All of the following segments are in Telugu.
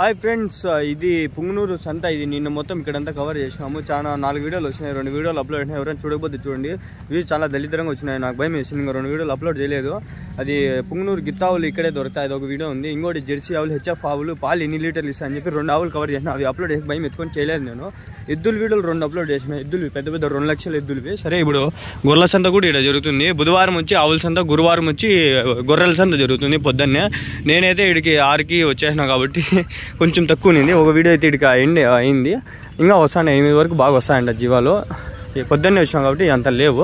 హాయ్ ఫ్రెండ్స్, ఇది పుంగనూరు సంత. ఇది నిన్న మొత్తం ఇక్కడంతా కవర్ చేసినాము. చాలా 4 వీడియోలు వచ్చినాయి, 2 వీడియోలు అప్లోడ్ అయినాయి. ఎవరైనా చూడకపోతే చూడండి, వ్యూస్ చాలా దళితంగా వచ్చినాయి. నాకు భయం వేసింది, ఇంకా 2 వీడియోలు అప్లోడ్ చేయలేదు. అది పుంగనూరు గిత్తావులు ఇక్కడే దొరుకుతాయి, అది ఒక వీడియో ఉంది. ఇంకోటి జెర్సీ ఆవులు, హెచ్ఎఫ్ ఆవులు, పాలు ఎన్ని లీటర్లు ఇస్తాయని చెప్పి 2 ఆవులు కవర్ చేసిన. అవి అప్లోడ్ చేసి భయం ఎత్తుకొని చేయలేదు నేను. ఎద్దుల వీడియోలు 2 అప్లోడ్ చేసిన. ఎద్దులు పెద్ద పెద్ద 2 లక్షల ఎద్దులువి. సరే, ఇప్పుడు గొర్రెల సంత కూడా ఇక్కడ జరుగుతుంది. బుధవారం వచ్చి ఆవుల సంత, గురువారం వచ్చి గొర్రెల సంత జరుగుతుంది పొద్దున్నే. నేనైతే ఇక్కడికి 6కి వచ్చేసిన కాబట్టి కొంచెం తక్కువ ఉంది. ఒక వీడియో అయితే ఇక్కడికి అయింది, ఇంకా వస్తాయి 8 వరకు బాగా వస్తాయంట జీవాలు. పొద్దున్నే వచ్చినాం కాబట్టి అంత లేవు,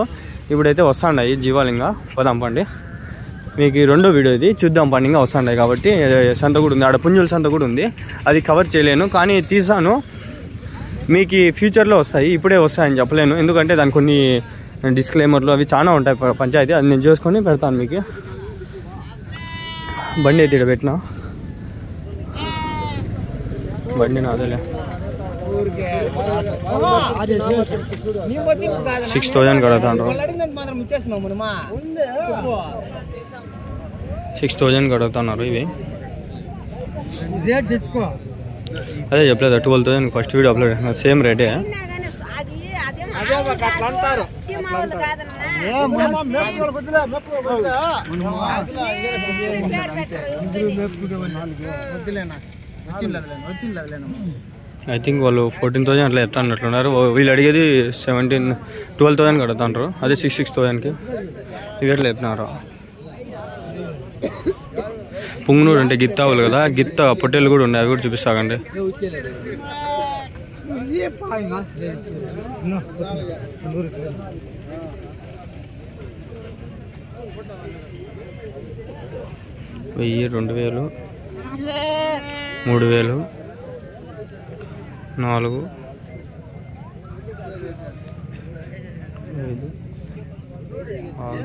ఇప్పుడైతే వస్తాయి జీవాలు. ఇంకా పోదాం పండి, మీకు 2వ వీడియో ఇది, చూద్దాం పండి. ఇంకా వస్తాయి కాబట్టి సంత కూడా ఉంది, ఆడ పుంజుల సంత కూడా ఉంది. అది కవర్ చేయలేను కానీ తీసాను, మీకు ఫ్యూచర్లో వస్తాయి. ఇప్పుడే వస్తాయని చెప్పలేను, ఎందుకంటే దానికి కొన్ని డిస్క్లైమర్లు అవి చాలా ఉంటాయి పంచాయతీ. అది నేను చేసుకొని పెడతాను మీకు. బండి అయితే ఇక్కడ పెట్టినా, బండి నాదలే. 6,000 కడుగుతాను, 6,000 కడుగుతున్నారు ఇవి. అదే చెప్పలేదు, 12,000 ఫస్ట్ వీడియో అప్లోడ్ చేసిన, సేమ్ రేటే. ఐ థింక్ వాళ్ళు 14,000 అట్లా చెప్తాన్నట్లున్నారు. వీళ్ళు అడిగేది 12,000 కడుగుతాండ్రు, అదే 6,000కి. ఇవి ఎట్లా చెప్తున్నారు. పుంగనూరు అంటే గిత్తావులు కదా, గిత్త పొట్టేలు కూడా ఉన్నాయి, అవి కూడా చూపిస్తాకండి. వెయ్యి, 2,000, 3,000, 4, 5,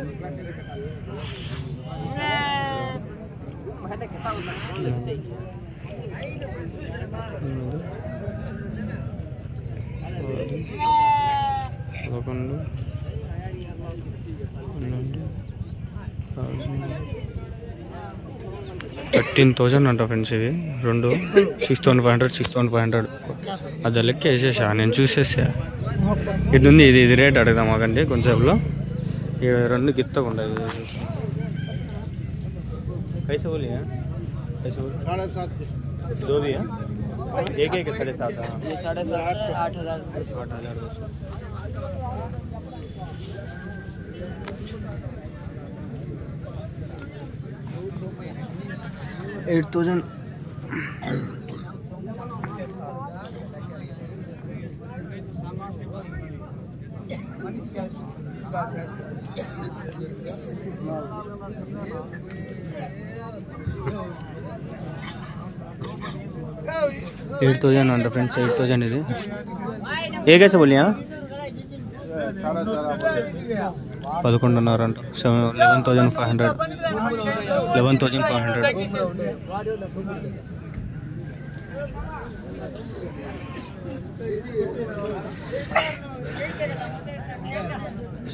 6, 13,000 అంట ఫ్రెండ్స్. ఇవి 2 6,500, 6,500 అది లెక్క వేసేసా, నేను చూసేసా. ఇది ఉంది, ఇది రేట్ అడుగుదాం మాకండి కొంచెంలో. ఇక 2 గిత్తగా ఉండదు. कैसे बोली हैं, कैसे बोली? 2 भी है, एक 7,500, ये 7,500, 8,000, 8,000. అంట ఫ్రెండ్స్, 8,000 ఇది. ఏ कैसे बोली हैं? 11,500 అంట, 11,500, 11,500.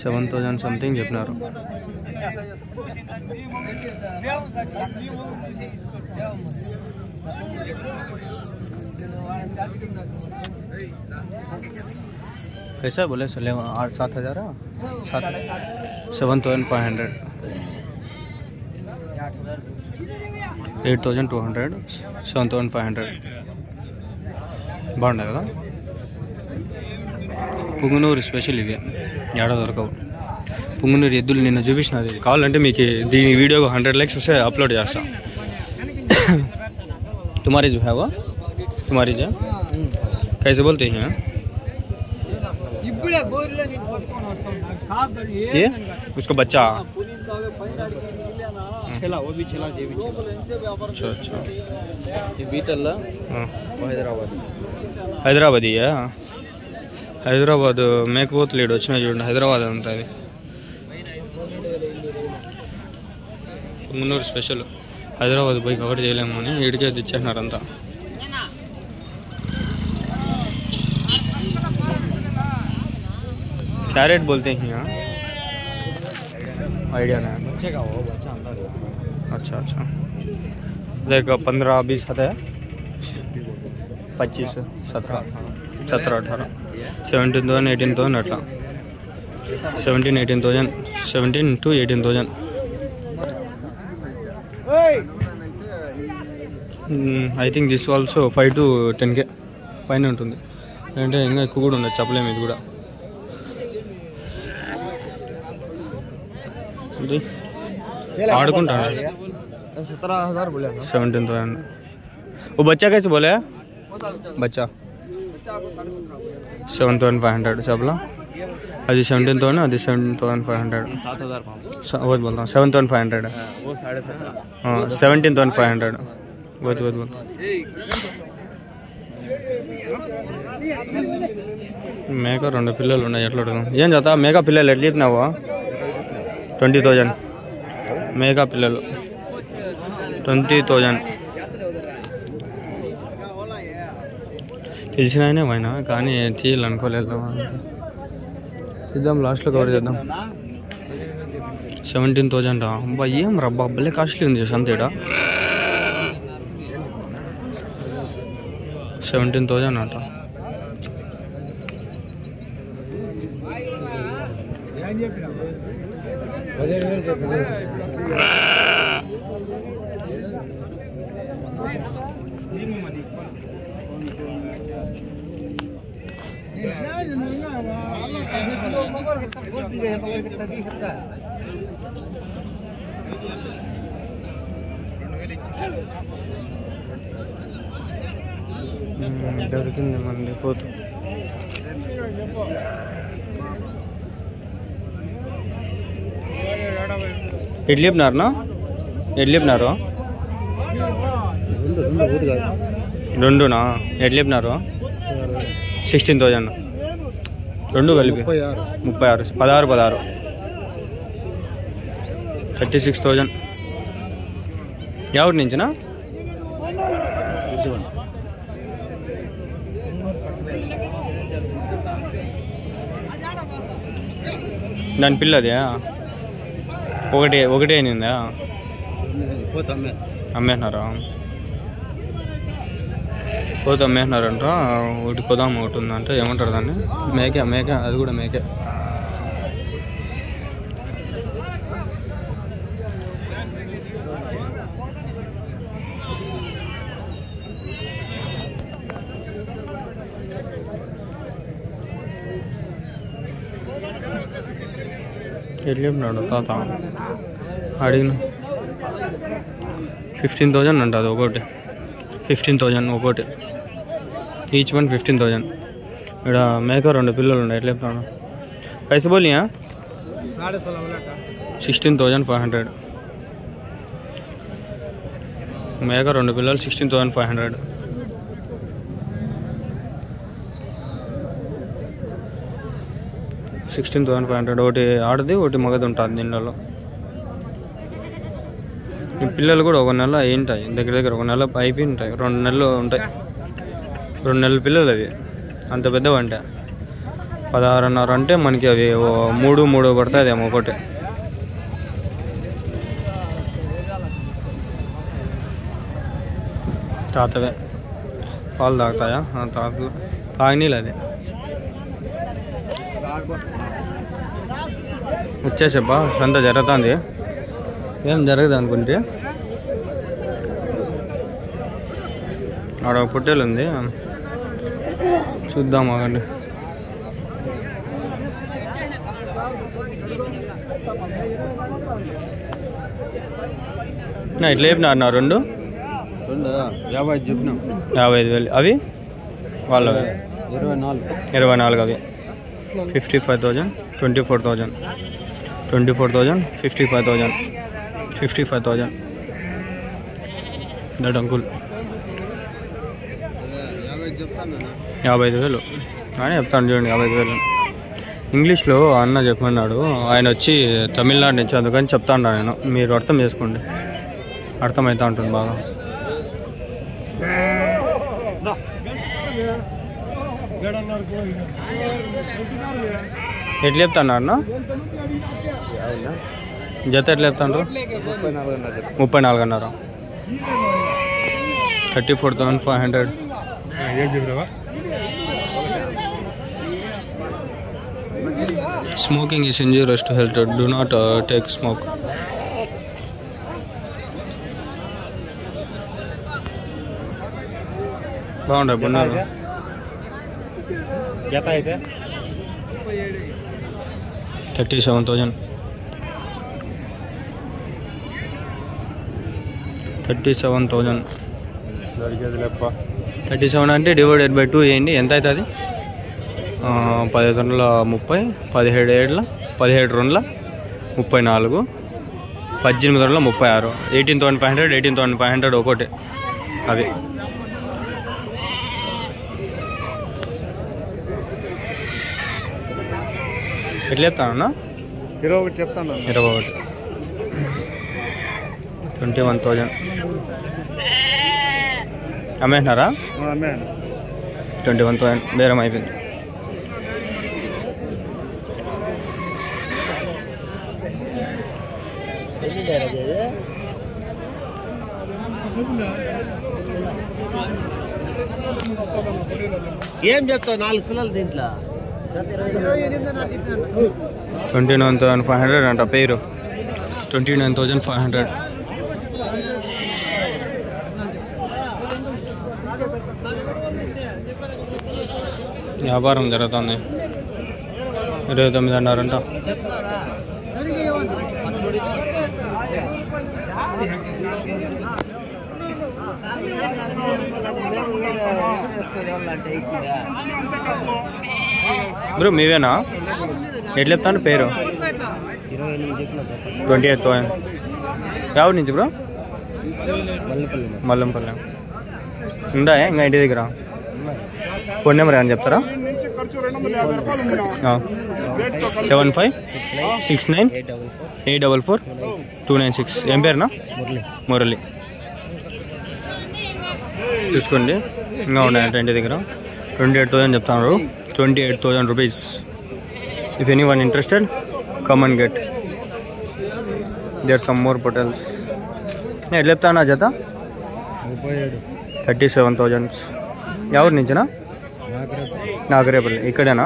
$7,000 సంథింగ్ చెప్పినారు. कैसा बोले? 7,000, 7,500, 8,200, 7,500. బాగుండే కదా. పుంగనూరు స్పెషల్ ఇది, ఏడా దొరకవు. పుంగనూరు ఎద్దులు నిన్న చూపించినది. కావాలంటే మీకు దీని వీడియో 100 likes వస్తే అప్లోడ్ చేస్తా. तुम्हारे जो है वो तुम्हारी जो कैसे बोलते हैं ये उसको बच्चा छेला, वो भी छेला, ये भी छेला. अच्छा, ये बीटल హైదరాబాద్. హైదరాబాద్ మేకపోతు లీడ్ వచ్చినా చూడండి, హైదరాబాద్ ఉంటుంది. పుంగనూరు స్పెషల్, హైదరాబాద్ పోయి కవర్ చేయలేము అని ఇడికే తెచ్చేసినారు అంతా. क्या रेट बोलते हैं यहाँ? आइडिया नहीं है। बच्चे का वो बच्चा अंदर। अच्छा अच्छा, देखो 15-20 आता है। 25 17 18 17,000 18,000 అట్లా 17,000 17 to 18,000. I think this also 5 to 10K పైన ఉంటుంది. అంటే ఇంకా ఎక్కువ కూడా ఉండదు, చెప్పలేము ఇది కూడా. ఆడుకుంటాను 17,000. वो बच्चा कैसे बोले? बच्चा 7,500 చెప్పలా. అది 17,000, అది 7,500. वो बोलता हूँ 7,500. 17,500. बहुत बहुत बहुत మేక 2 పిల్లలు ఉన్నాయి. ఎట్లా ఏం చేస్తా మేక పిల్లలు ఎట్లా చెప్పినావు? 20,000 మేక పిల్లలు 20,000. తెలిసిన ఆయనే పోయినా కానీ తీయాలనుకోలేదు. చూద్దాం లాస్ట్లో కవర్ చేద్దాం. 17,000 రా. అబ్బా ఏం రబ్బా భలే కాస్ట్లీ ఉంది సంతేడ. 17,000 అంట. దొరికింది మళ్ళీ పోతు. ఎట్లా చెప్పినారు? ఎట్లా చెప్పినారు? 2నా? ఎట్లా చెప్పినారు? 16,000 2 కలిపి 36 16 36,000. ఎవరి నుంచినా? దాని పిల్లది ఒకటే అయిందా? అమ్మేసినారా? పోతే అమ్మేసినారంట. ఒకటి కొదాం ఒకటి ఉందంటే ఏమంటారు దాన్ని? మేక అది కూడా మేకే. వెళ్ళినాడు తాత అడిగిన 15,000 అంట. అది ఒకటి 15,000 ఒకటి. Each one 15,000. ఇక్కడ మేక 2 పిల్లలు ఉన్నాయి. ఎట్లా చెప్తాను? పైసా బోలియా? 16,500. మేక 2 పిల్లలు 16,500. ఒకటి ఆడది ఒకటి మగది ఉంటుంది దీనిలో. ఈ పిల్లలు కూడా 1 నెల అయింటాయి దగ్గర 1 నెల అయిపోయి ఉంటాయి. 2 నెలలు ఉంటాయి. 2 నెలల పిల్లలు అవి. అంత పెద్దవి అంటే 16.5 అంటే మనకి అవి 3 పడుతుంది ఏమో ఒకటి. తాతవే పాలు తాగుతాయా? తాతలు తాగినీళ్ళు. అది వచ్చేసబ్బా సంత జరుగుతుంది. ఏం జరగదు అనుకుంటే ఆడ ఒక పొట్టేలు ఉంది, చూద్దాం ఆగండి. ఇట్లా చెప్పినారు నా 2 55 చెప్పినాం. 55,000 అవి వాళ్ళవి. 24 అవి 55,000 24,000 55,000 55,000. దట్ అంకుల్ 55,000 అని చెప్తాను చూడండి. 55,000 ఇంగ్లీష్లో అన్న చెప్పమన్నాడు. ఆయన వచ్చి తమిళనాడు నుంచి, అందుకని చెప్తాను నేను. మీరు అర్థం చేసుకోండి, అర్థమవుతూ ఉంటుంది బాగా. ఎట్లా చెప్తాను అన్న? జత ఎట్లా చెప్తాను? 34.5. 34,500. Smoking is injurious to health. Do not take smoke. బాగుండే బొన్నారు జత అయితే 37,000. 37,000 దొరికేది లెప్ప. 37 అంటే డివైడెడ్ బై 2 వేయండి, ఎంత అవుతుంది? 15 30, 17 ఏళ్ళ 17 2 34, 18 36, 18,500, 18,500 ఒకటి. అవి ఎట్లా చెప్తానన్నా? 21 చెప్తాను. 21. 21,000 అమ్మేసినారా? 21,000 బేరం అయిపోయింది. ఏం చెప్తావు? 4 పిల్లలు దీంట్లో 29,500 అంట పేరు. 29,500. వ్యాపారం జరుగుతుంది. 29 అన్నారంట. బ్రో మీవేనా? ఎట్లా చెప్తాను పేరు? 28,000. ఎవరి నుంచి బ్రో? మల్లంపల్లి. ఉందా ఇంకా ఇంటి దగ్గర? ఫోన్ నెంబర్ ఏమని చెప్తారా? 7569844296. ఏం పేరునా? మురళి. చూసుకోండి, ఇంకా ఉన్నాయంట ఇంటి దగ్గర. 28,000 చెప్తున్నారు. 28,000 rupees. If anyone interested, come and get. There are some more potels. ఎట్లా చెప్తాను జత? 37,000. ఎవరి నుంచినా? నాగరేపల్లి. ఇక్కడేనా?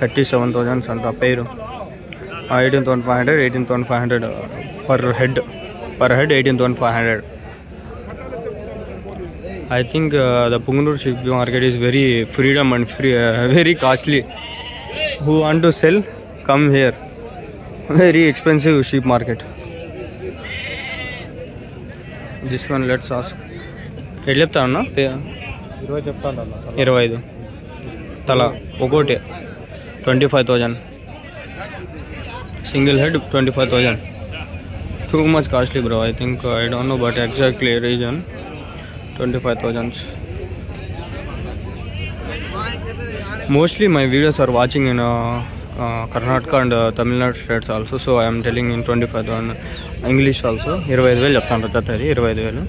37,000 అంట పేరు. 18,500, 18,500 per head. 18,500. I think the Punganur sheep market is very freedom and very costly. Who want to sell, come here. Very expensive sheep market. This one, let's ask. ఎట్లా చెప్తానన్నా? 20 చెప్తాను. 25 తల ఒకటి. 25,000. Single head 25,000. Too much costly bro. I think I don't know but exactly region. 25,000. Mostly my videos are watching in Karnataka and Tamil Nadu states also, so I am telling in 25,000. English also 25,000 చెప్తాను. జత 25,000.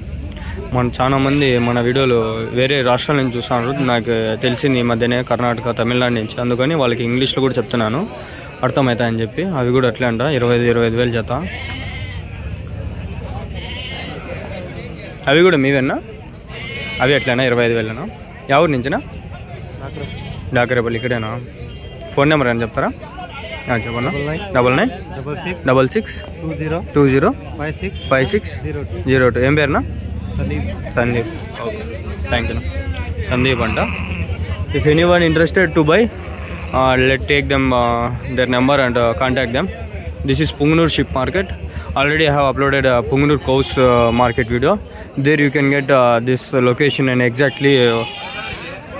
మన చాలా మంది మన వీడియోలు వేరే రాష్ట్రాల నుంచి చూస్తున్నారు. నాకు తెలిసింది ఈ మధ్యనే కర్ణాటక తమిళనాడు నుంచి, అందుకని వాళ్ళకి ఇంగ్లీష్లో కూడా చెప్తున్నాను అర్థమవుతాయని చెప్పి. అవి కూడా అట్లే అంట 25,000 జత. అవి కూడా మీవేనా? అవి ఎట్లయినా 25,000. ఎవరి నుంచినా? డాకరేపల్లి. ఇక్కడేనా? ఫోన్ నెంబర్ అని చెప్తారా? చెప్పన్నా. 9999205602. ఏం పేరునా? Sandeep. Okay, thank you. Sandeep అంట. If anyone interested to buy, let take them their number and contact them. This is Punganur sheep market. Already I have uploaded a Punganur cows market video. There you can get this location and exactly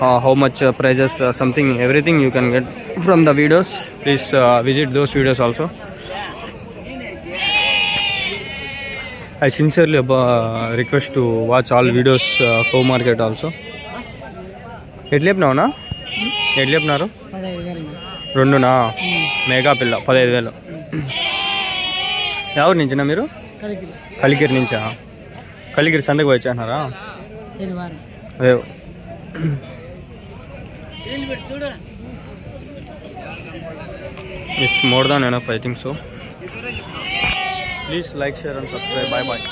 how much prices, something, everything you can get from the videos. Please visit those videos also. I sincerely request to watch all videos cow market also. ఎట్లా చెప్పినావునా? ఎట్లా చెప్పినారు? 2నా? మెగా పిల్ల 15,000. ఎవరి నుంచినా మీరు? కలికిరి నుంచా? కలికిరి సందకి వచ్చేసినారా? అదే. It's more than enough, I think so. Please like, share and subscribe. Bye bye.